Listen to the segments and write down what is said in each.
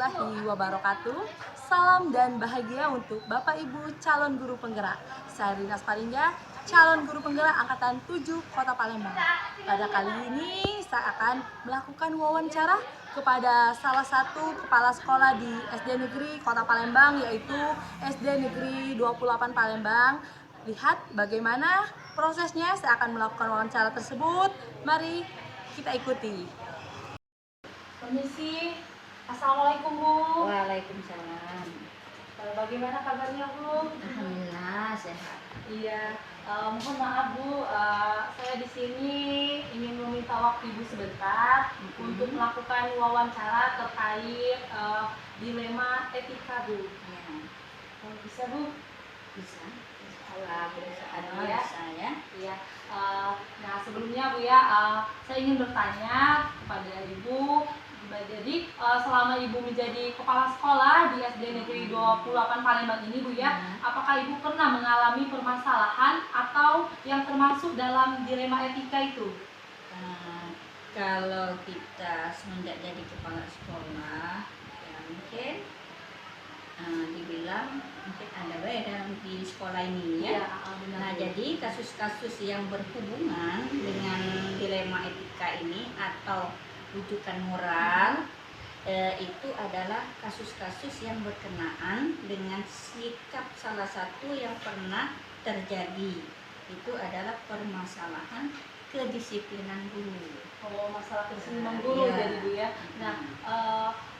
warahmatullahi wabarakatuh. Salam dan bahagia untuk Bapak Ibu calon guru penggerak. Saya Rina Sparingga, calon guru penggerak angkatan 7 Kota Palembang. Pada kali ini saya akan melakukan wawancara kepada salah satu kepala sekolah di SD Negeri Kota Palembang, yaitu SD Negeri 28 Palembang. Lihat bagaimana prosesnya, saya akan melakukan wawancara tersebut. Mari kita ikuti. Permisi, Assalamualaikum Bu. Waalaikumsalam. Bagaimana kabarnya Bu? Alhamdulillah sehat. Iya, mohon maaf Bu, saya di sini ingin meminta waktu Ibu sebentar untuk melakukan wawancara terkait dilema etika Bu. Ya, Bisa Bu? bisa. Allah Ada ya. bisa ya. Iya. Nah sebelumnya Bu ya, saya ingin bertanya kepada Ibu. Jadi selama Ibu menjadi kepala sekolah di SD Negeri 28 Palembang ini Bu ya, apakah Ibu pernah mengalami permasalahan atau yang termasuk dalam dilema etika itu? Kalau kita semenjak jadi kepala sekolah, ya mungkin dibilang mungkin ada dalam di sekolah ini ya. Nah, jadi kasus-kasus yang berhubungan dengan dilema etika ini atau rujukan moral itu adalah kasus-kasus yang berkenaan dengan sikap salah satu yang pernah terjadi. Itu adalah permasalahan kedisiplinan guru. Oh, masalah kedisiplinan guru Ya. jadi Bu ya. Nah,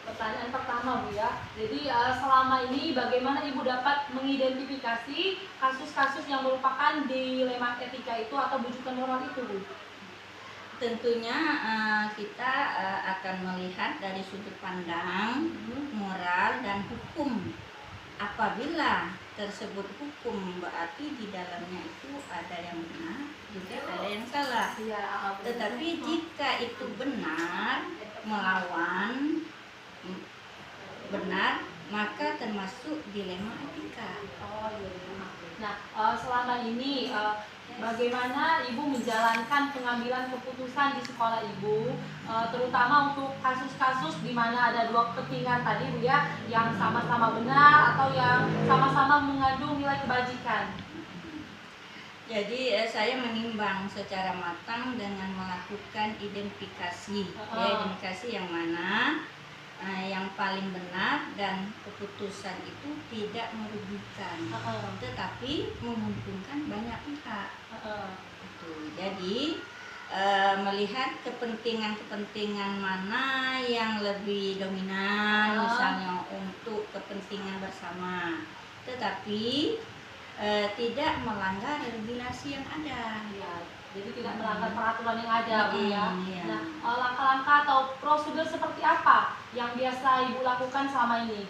pertanyaan pertama Bu ya. Jadi selama ini bagaimana Ibu dapat mengidentifikasi kasus-kasus yang merupakan dilema etika itu atau bujukan moral itu Bu? Tentunya kita akan melihat dari sudut pandang moral dan hukum. Apabila tersebut hukum berarti di dalamnya itu ada yang benar juga ada yang salah. Iya, Tetapi jika itu benar melawan benar, maka termasuk dilema etika. Oh iya. Nah, selama ini bagaimana Ibu menjalankan pengambilan keputusan di sekolah Ibu, terutama untuk kasus-kasus di mana ada dua kepentingan tadi Bu ya, yang sama-sama benar atau yang sama-sama mengandung nilai kebajikan. Jadi saya menimbang secara matang dengan melakukan identifikasi, ya, identifikasi yang mana yang paling benar dan keputusan itu tidak merugikan, tetapi menguntungkan banyak pihak. Jadi melihat kepentingan-kepentingan mana yang lebih dominan, misalnya untuk kepentingan bersama, tetapi tidak melanggar regulasi yang ada. Ya, jadi tidak melanggar peraturan yang ada Bu ya. Iya. Nah, langkah-langkah atau prosedur seperti apa yang biasa Ibu lakukan selama ini?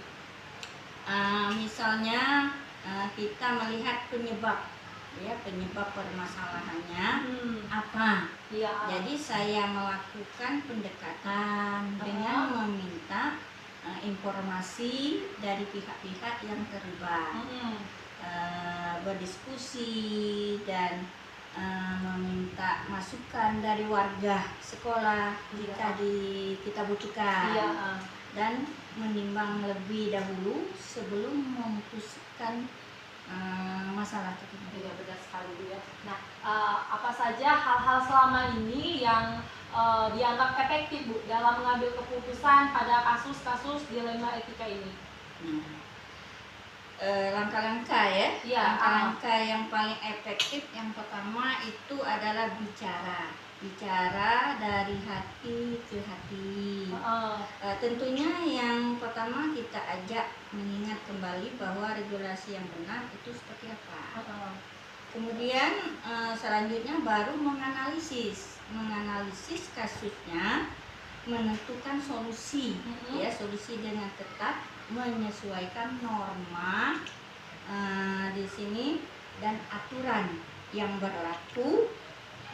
Misalnya kita melihat penyebab, ya, penyebab permasalahannya apa. Iya. Jadi saya melakukan pendekatan dengan meminta informasi dari pihak-pihak yang terlibat, berdiskusi dan meminta masukan dari warga sekolah jika kita butuhkan. Iya. Dan menimbang lebih dahulu sebelum memutuskan masalah tersebut. Iya, benar sekali Bu ya. Nah, apa saja hal-hal selama ini yang dianggap efektif Bu dalam mengambil keputusan pada kasus-kasus dilema etika ini? Langkah-langkah ya. Iya. Langkah-langkah yang paling efektif yang pertama itu adalah bicara dari hati ke hati. Tentunya yang pertama kita ajak mengingat kembali bahwa regulasi yang benar itu seperti apa. Kemudian selanjutnya baru menganalisis kasusnya, menentukan solusi, ya, solusi dengan ketat menyesuaikan norma di sini dan aturan yang berlaku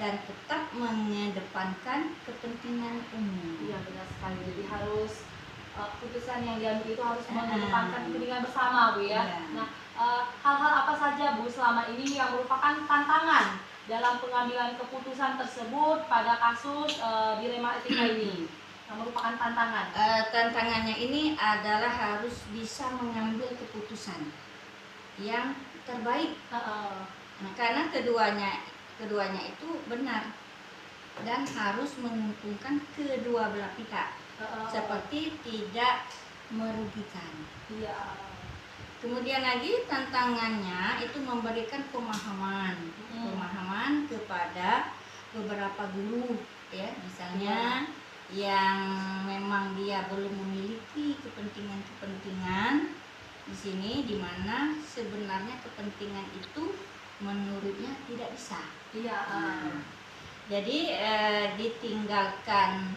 dan tetap mengedepankan kepentingan umum. Iya, benar sekali. Jadi harus keputusan yang diambil itu harus mengedepankan kepentingan bersama Bu ya. Iya. Nah, hal-hal apa saja Bu selama ini yang merupakan tantangan dalam pengambilan keputusan tersebut pada kasus dilema etika ini? Yang merupakan tantangan? Tantangannya ini adalah harus bisa mengambil keputusan yang terbaik. Nah, karena keduanya itu benar dan harus menguntungkan kedua belah pihak, seperti tidak merugikan. Iya. Kemudian lagi tantangannya itu memberikan pemahaman kepada beberapa guru, ya, misalnya yang memang dia belum memiliki kepentingan di sini, di mana sebenarnya kepentingan itu menurutnya tidak bisa. Iya. Jadi ditinggalkan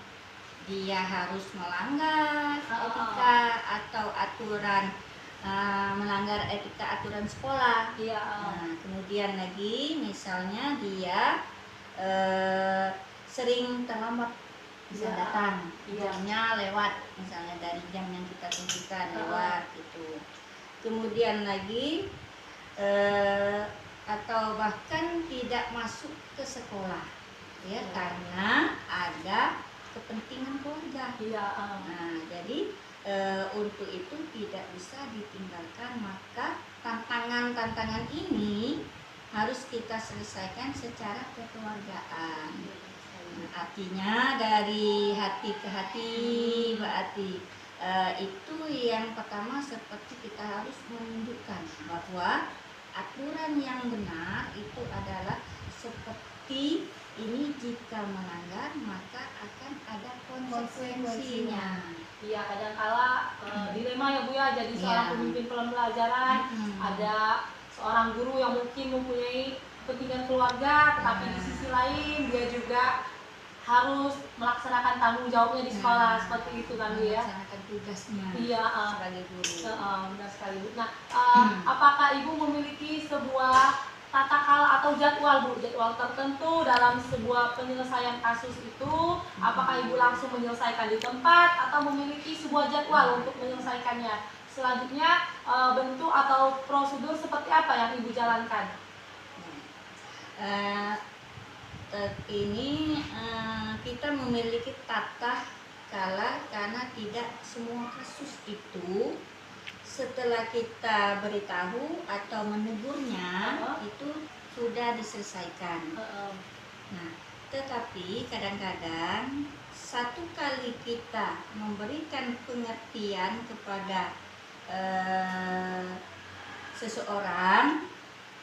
dia harus melanggar etika atau aturan, melanggar etika aturan sekolah. Iya. Nah, kemudian lagi misalnya dia sering terlambat bisa datang, jamnya lewat, misalnya dari jam yang kita tentukan lewat gitu. Kemudian lagi atau bahkan tidak masuk ke sekolah, ya, karena ada kepentingan keluarga. Iya. Nah, jadi untuk itu tidak bisa ditinggalkan, maka tantangan ini harus kita selesaikan secara kekeluargaan. Nah, artinya dari hati ke hati, berarti itu yang pertama, seperti kita harus menunjukkan bahwa aturan yang benar itu adalah seperti ini, jika melanggar maka akan ada konsekuensinya. Iya, kadangkala dilema ya Bu ya, jadi seorang pemimpin pembelajaran, ada seorang guru yang mungkin mempunyai kepentingan keluarga, tetapi di sisi lain dia juga harus melaksanakan tanggung jawabnya di sekolah, seperti itu kan Bu ya. Melaksanakan tugasnya sebagai guru. Benar sekali Bu. Nah, apakah Ibu memiliki sebuah tata cara atau jadwal Bu, jadwal tertentu dalam sebuah penyelesaian kasus itu? Apakah Ibu langsung menyelesaikan di tempat atau memiliki sebuah jadwal untuk menyelesaikannya? Selanjutnya bentuk atau prosedur seperti apa yang Ibu jalankan? Ini kita memiliki tata cara, karena tidak semua kasus itu setelah kita beritahu atau menegurnya itu sudah diselesaikan. Nah, tetapi kadang-kadang satu kali kita memberikan pengertian kepada seseorang,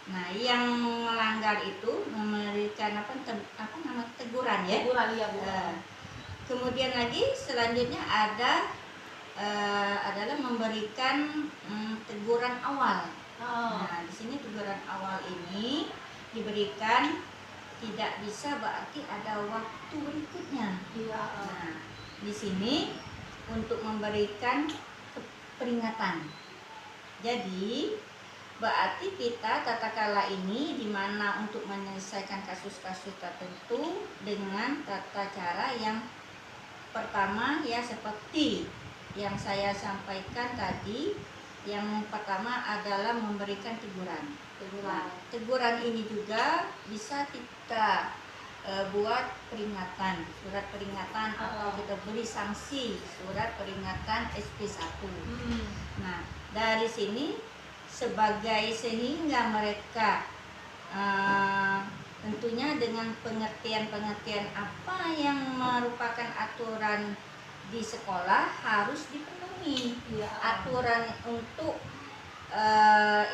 nah yang melanggar itu memberikan teguran ya. Teguran, iya Bu. Kemudian lagi selanjutnya adalah memberikan teguran awal. Nah, di sini teguran awal ini diberikan, tidak bisa berarti ada waktu berikutnya. Nah, di sini untuk memberikan peringatan. Jadi berarti kita tata kala ini dimana untuk menyelesaikan kasus-kasus tertentu dengan tata cara yang pertama, ya, seperti yang saya sampaikan tadi. Yang pertama adalah memberikan teguran. Nah, teguran ini juga bisa kita buat peringatan, surat peringatan, atau kita beri sanksi, surat peringatan SP1. Nah, dari sini sehingga mereka tentunya dengan pengertian apa yang merupakan aturan di sekolah harus dipenuhi. Aturan untuk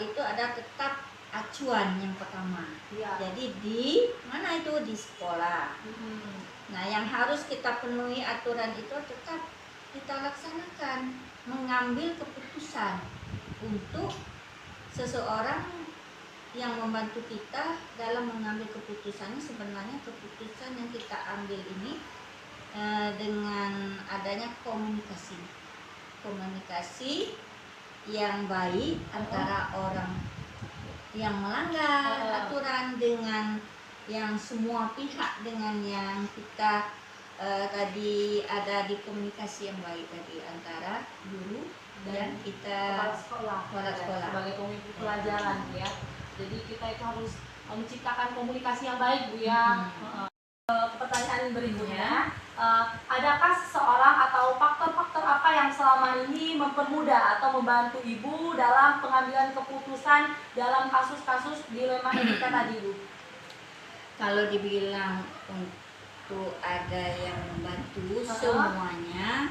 itu ada tetap acuan yang pertama. Jadi di mana itu? Di sekolah. Nah, yang harus kita penuhi aturan itu tetap kita laksanakan, mengambil keputusan untuk seseorang yang membantu kita dalam mengambil keputusannya. Sebenarnya keputusan yang kita ambil ini dengan adanya komunikasi yang baik antara orang yang melanggar aturan dengan yang semua pihak, dengan yang kita tadi ada di komunikasi yang baik tadi antara guru dan kita kepala sekolah sebagai pemimpin pelajaran ya. Jadi kita itu harus menciptakan komunikasi yang baik Bu ya. Pertanyaan berikutnya, adakah seseorang atau selama ini mempermudah atau membantu Ibu dalam pengambilan keputusan dalam kasus-kasus dilema etika tadi, Bu? Kalau dibilang untuk ada yang membantu, semuanya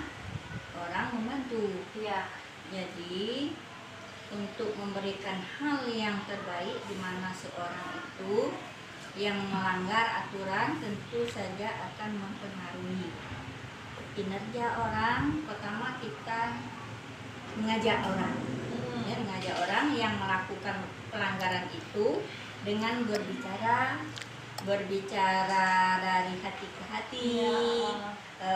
orang membantu. Iya. Jadi untuk memberikan hal yang terbaik di mana seorang itu yang melanggar aturan tentu saja akan mempengaruhi kinerja orang. Pertama kita mengajak orang, mengajak orang yang melakukan pelanggaran itu dengan berbicara dari hati ke hati,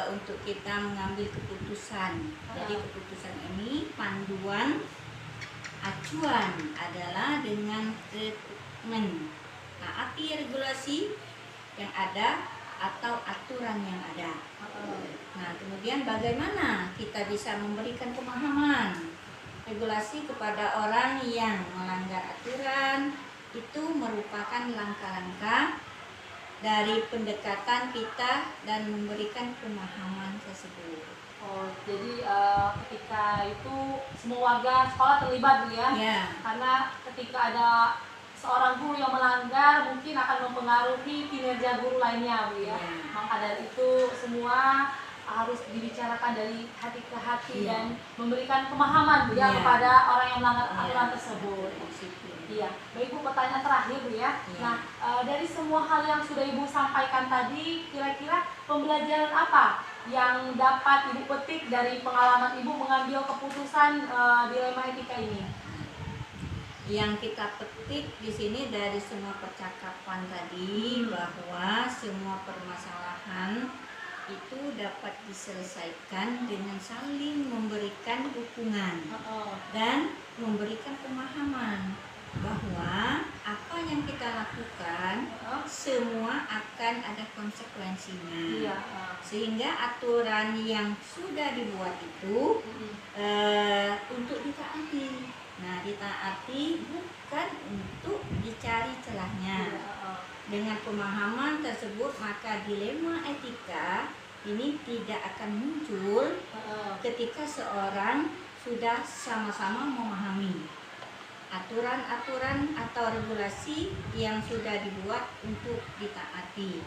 untuk kita mengambil keputusan. Jadi keputusan ini panduan acuan adalah dengan taati regulasi yang ada atau aturan yang ada. Nah, kemudian bagaimana kita bisa memberikan pemahaman regulasi kepada orang yang melanggar aturan? Itu merupakan langkah-langkah dari pendekatan kita dan memberikan pemahaman tersebut. Oh, jadi ketika itu semua warga sekolah terlibat, Bu, ya? Ya. Karena ketika ada seorang guru yang melanggar mungkin akan mempengaruhi kinerja guru lainnya, Bu, ya. Maka dari itu semua harus dibicarakan dari hati ke hati dan memberikan pemahaman, Bu, ya, kepada orang yang melanggar aturan tersebut. Iya, baik Bu, pertanyaan terakhir, Bu, ya. Nah, dari semua hal yang sudah Ibu sampaikan tadi, kira-kira pembelajaran apa yang dapat Ibu petik dari pengalaman Ibu mengambil keputusan dilema etika ini? Yang kita petik di sini dari semua percakapan tadi bahwa semua permasalahan itu dapat diselesaikan dengan saling memberikan dukungan dan memberikan pemahaman bahwa apa yang kita lakukan semua akan ada konsekuensinya. Sehingga aturan yang sudah dibuat itu untuk ditaati. Nah, ditaati bukan untuk dicari celahnya. Dengan pemahaman tersebut maka dilema etika ini tidak akan muncul ketika seorang sudah sama-sama memahami aturan-aturan atau regulasi yang sudah dibuat untuk ditaati.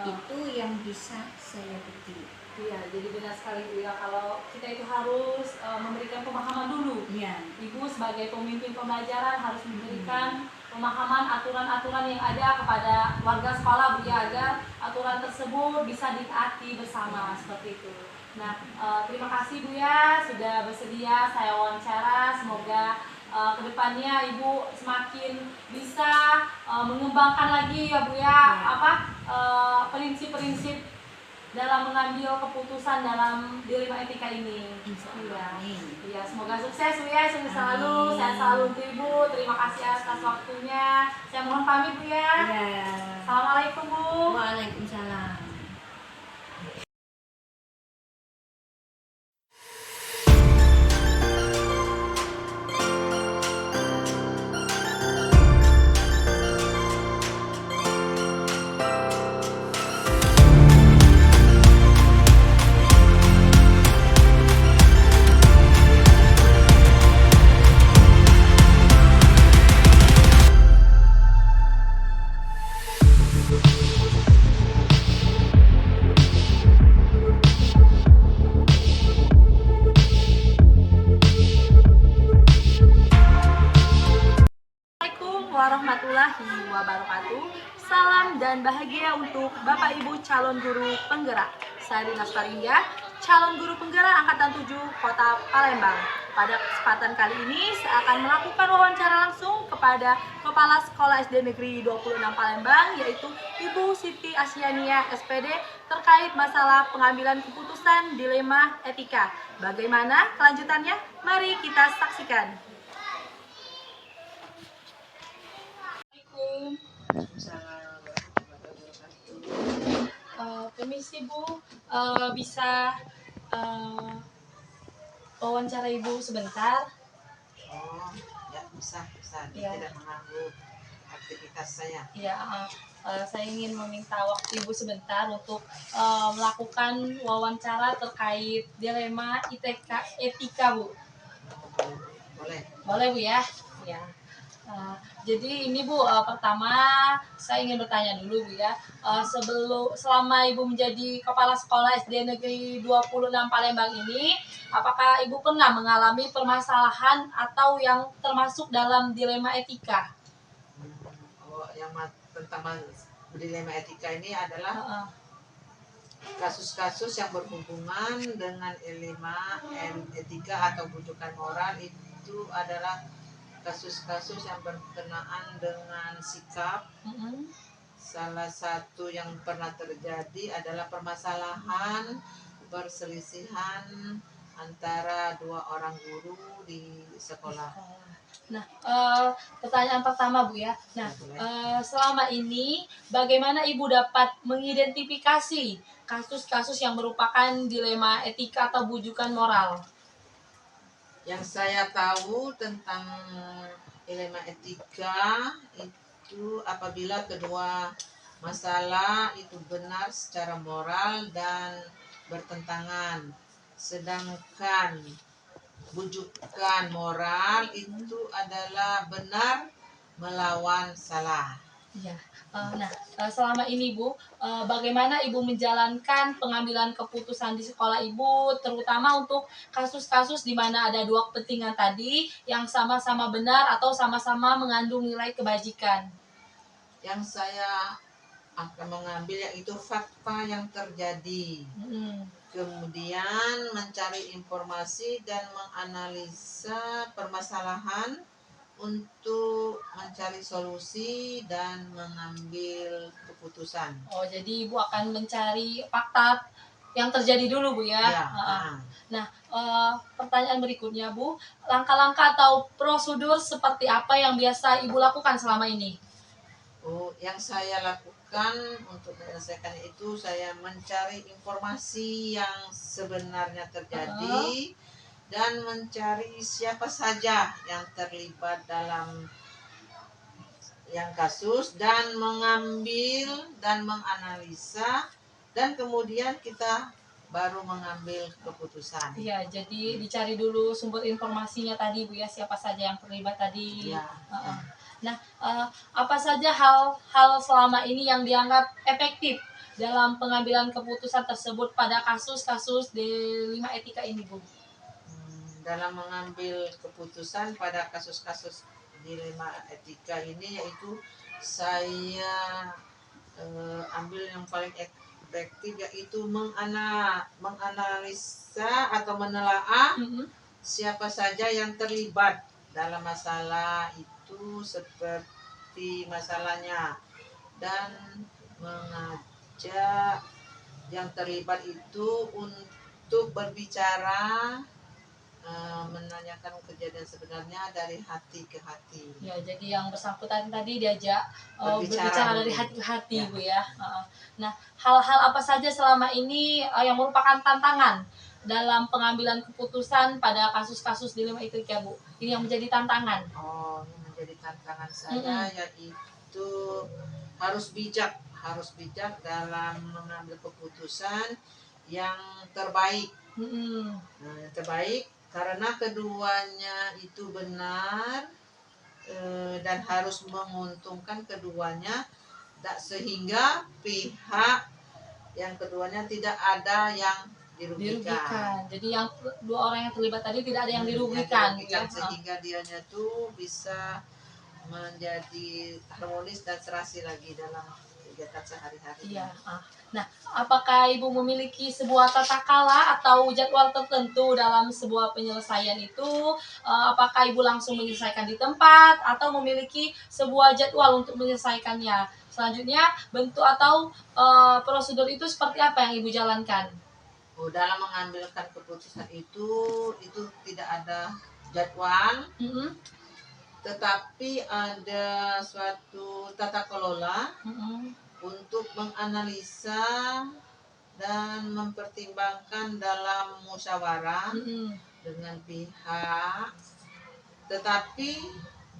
Itu yang bisa saya petik. Iya, jadi benar sekali, Bu, ya, kalau kita itu harus memberikan pemahaman dulu. Ibu sebagai pemimpin pembelajaran harus memberikan pemahaman aturan-aturan yang ada kepada warga sekolah, Bu, ya, agar aturan tersebut bisa ditaati bersama, seperti itu. Nah, terima kasih, Bu, ya, sudah bersedia saya wawancara. Semoga kedepannya Ibu semakin bisa mengembangkan lagi, ya, Bu, ya, prinsip-prinsip dalam mengambil keputusan dalam dilema etika ini. Iya, semoga sukses, Bu, ya, sukses selalu, sehat selalu untuk Ibu. Terima kasih atas waktunya. Saya mohon pamit, Bu, ya. Assalamualaikum, Bu. Waalaikumsalam. Warahmatullahi wabarakatuh. Salam dan bahagia untuk Bapak Ibu calon guru penggerak. Saya Dinas Paringga, calon guru penggerak angkatan 7 Kota Palembang. Pada kesempatan kali ini saya akan melakukan wawancara langsung kepada Kepala Sekolah SD Negeri 26 Palembang, yaitu Ibu Siti Asyania SPD, terkait masalah pengambilan keputusan dilema etika. Bagaimana kelanjutannya? Mari kita saksikan. Permisi, Bu, bisa wawancara Ibu sebentar? Oh, ya, bisa. Dia tidak mengganggu aktivitas saya. Ya, Saya ingin meminta waktu Ibu sebentar untuk melakukan wawancara terkait dilema etika, Bu. Boleh. Boleh, Bu ya? Ya. Jadi ini Bu, pertama saya ingin bertanya dulu Bu ya. Selama Ibu menjadi kepala sekolah SD Negeri 26 Palembang ini, apakah Ibu pernah mengalami permasalahan atau yang termasuk dalam dilema etika? Yang tentang dilema etika ini adalah Heeh. kasus-kasus yang berhubungan dengan dilema etika atau bujukan moral. Itu adalah kasus-kasus yang berkenaan dengan sikap. Salah satu yang pernah terjadi adalah permasalahan perselisihan antara dua orang guru di sekolah. Nah, pertanyaan pertama Bu ya. Nah, selama ini bagaimana Ibu dapat mengidentifikasi kasus-kasus yang merupakan dilema etika atau bujukan moral? Yang saya tahu tentang dilema etika itu apabila kedua masalah itu benar secara moral dan bertentangan, sedangkan bujukan moral itu adalah benar melawan salah. Ya. Nah, selama ini Bu, bagaimana Ibu menjalankan pengambilan keputusan di sekolah Ibu, terutama untuk kasus-kasus di mana ada dua kepentingan tadi yang sama-sama benar atau sama-sama mengandung nilai kebajikan? Yang saya akan mengambil yaitu fakta yang terjadi. Kemudian mencari informasi dan menganalisa permasalahan untuk mencari solusi dan mengambil keputusan. Oh, jadi Ibu akan mencari fakta yang terjadi dulu Bu ya? Ya. Nah, pertanyaan berikutnya Bu, langkah-langkah atau prosedur seperti apa yang biasa Ibu lakukan selama ini? Yang saya lakukan untuk menyelesaikan itu, saya mencari informasi yang sebenarnya terjadi dan mencari siapa saja yang terlibat dalam yang kasus dan mengambil dan menganalisa dan kemudian kita baru mengambil keputusan. Iya, jadi dicari dulu sumber informasinya tadi Bu ya, siapa saja yang terlibat tadi. Ya. Nah, apa saja hal-hal selama ini yang dianggap efektif dalam pengambilan keputusan tersebut pada kasus-kasus dilema etika ini Bu? Dalam mengambil keputusan pada kasus-kasus dilema etika ini yaitu saya ambil yang paling efektif yaitu menganalisa atau menelaah siapa saja yang terlibat dalam masalah itu seperti masalahnya dan mengajak yang terlibat itu untuk berbicara, menanyakan kejadian sebenarnya dari hati ke hati. Ya, jadi yang bersangkutan tadi diajak berbicara dari hati ke hati ya. Bu ya. Nah, hal-hal apa saja selama ini yang merupakan tantangan dalam pengambilan keputusan pada kasus-kasus dilema etika Bu? Ini yang menjadi tantangan. Yang menjadi tantangan saya yaitu harus bijak dalam mengambil keputusan yang terbaik. Yang terbaik karena keduanya itu benar dan harus menguntungkan keduanya, sehingga pihak yang keduanya tidak ada yang dirugikan. Jadi yang dua orang yang terlibat tadi tidak ada yang dirugikan ya? Sehingga dianya tuh bisa menjadi harmonis dan serasi lagi dalam kegiatan sehari-hari. Iya. Nah, apakah Ibu memiliki sebuah tata kala atau jadwal tertentu dalam sebuah penyelesaian itu? Apakah Ibu langsung menyelesaikan di tempat atau memiliki sebuah jadwal untuk menyelesaikannya? Selanjutnya, bentuk atau prosedur itu seperti apa yang Ibu jalankan? Dalam mengambilkan keputusan itu tidak ada jadwal, tetapi ada suatu tata kelola untuk menganalisa dan mempertimbangkan dalam musyawarah dengan pihak, tetapi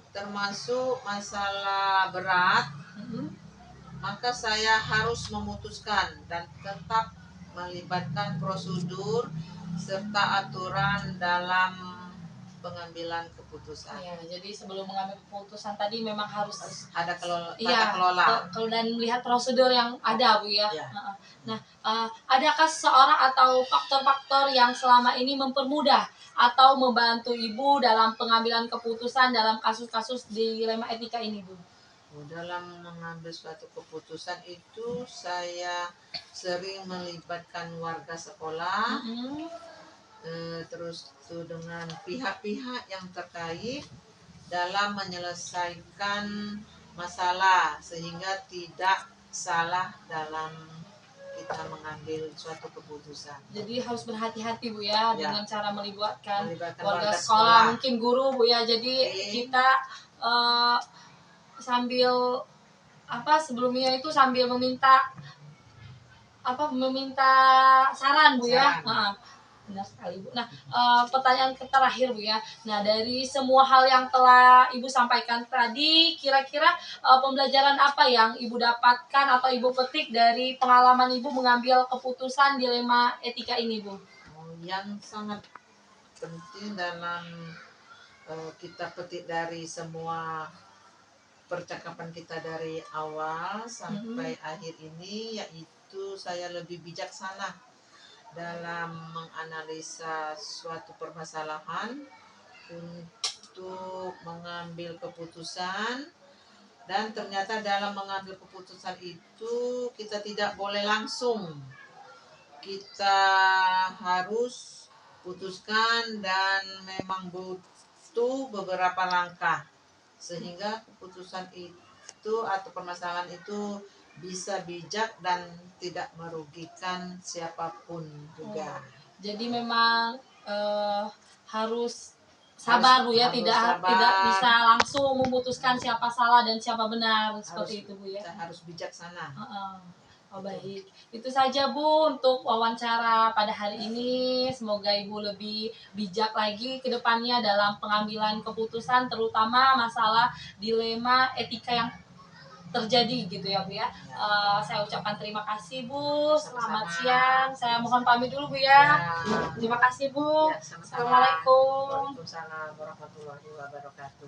termasuk masalah berat, maka saya harus memutuskan dan tetap melibatkan prosedur serta aturan dalam pengambilan keputusan. Ya, jadi sebelum mengambil keputusan tadi memang harus Ada tata iya, kelola. dan melihat prosedur yang ada, Bu ya. Ya. Nah, adakah seseorang atau faktor-faktor yang selama ini mempermudah atau membantu Ibu dalam pengambilan keputusan dalam kasus-kasus dilema etika ini, Bu? Dalam mengambil suatu keputusan itu saya sering melibatkan warga sekolah, terus itu dengan pihak-pihak yang terkait dalam menyelesaikan masalah sehingga tidak salah dalam kita mengambil suatu keputusan. Jadi harus berhati-hati, Bu ya, Ya. dengan cara melibatkan Warga warga sekolah, mungkin guru, Bu ya. Jadi kita sambil sebelumnya itu sambil meminta saran, Bu ya. Benar sekali, Bu. Nah, pertanyaan terakhir, Bu ya. Nah, dari semua hal yang telah Ibu sampaikan tadi, kira-kira pembelajaran apa yang Ibu dapatkan atau Ibu petik dari pengalaman Ibu mengambil keputusan dilema etika ini, Bu? Yang sangat penting dalam kita petik dari semua percakapan kita dari awal sampai akhir ini, yaitu saya lebih bijaksana dalam menganalisa suatu permasalahan untuk mengambil keputusan. Dan ternyata dalam mengambil keputusan itu kita tidak boleh langsung, kita harus putuskan dan memang butuh beberapa langkah sehingga keputusan itu atau permasalahan itu bisa bijak dan tidak merugikan siapapun juga. Jadi memang harus sabar, Bu ya, tidak bisa langsung memutuskan siapa salah dan siapa benar, seperti itu, Bu ya. Kita harus bijaksana. Oh, baik. Itu saja, Bu, untuk wawancara pada hari ini. Semoga Ibu lebih bijak lagi ke depannya dalam pengambilan keputusan, terutama masalah dilema etika yang terjadi gitu ya, Bu ya. Saya ucapkan terima kasih, Bu. Selamat siang. Saya mohon pamit dulu, Bu ya. Terima kasih, Bu. Ya, sama-sama. Assalamualaikum. Waalaikumsalam warahmatullahi wabarakatuh.